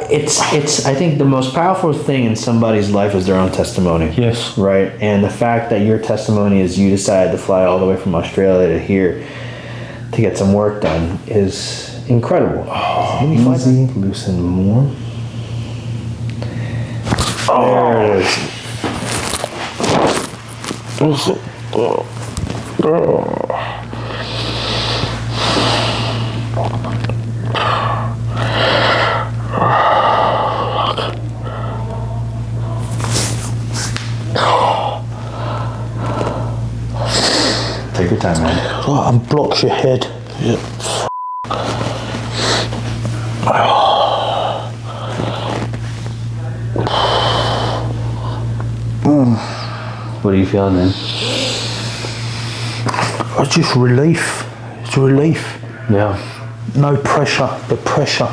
it's. I think the most powerful thing in somebody's life is their own testimony. Yes. Right, and the fact that your testimony is you decided to fly all the way from Australia to here to get some work done is incredible. Easy, loose and warm. There it is. Take your time, man. Oh, and blocks your head. Yeah. What are you feeling, man? It's just relief. It's relief. Yeah. No pressure. The pressure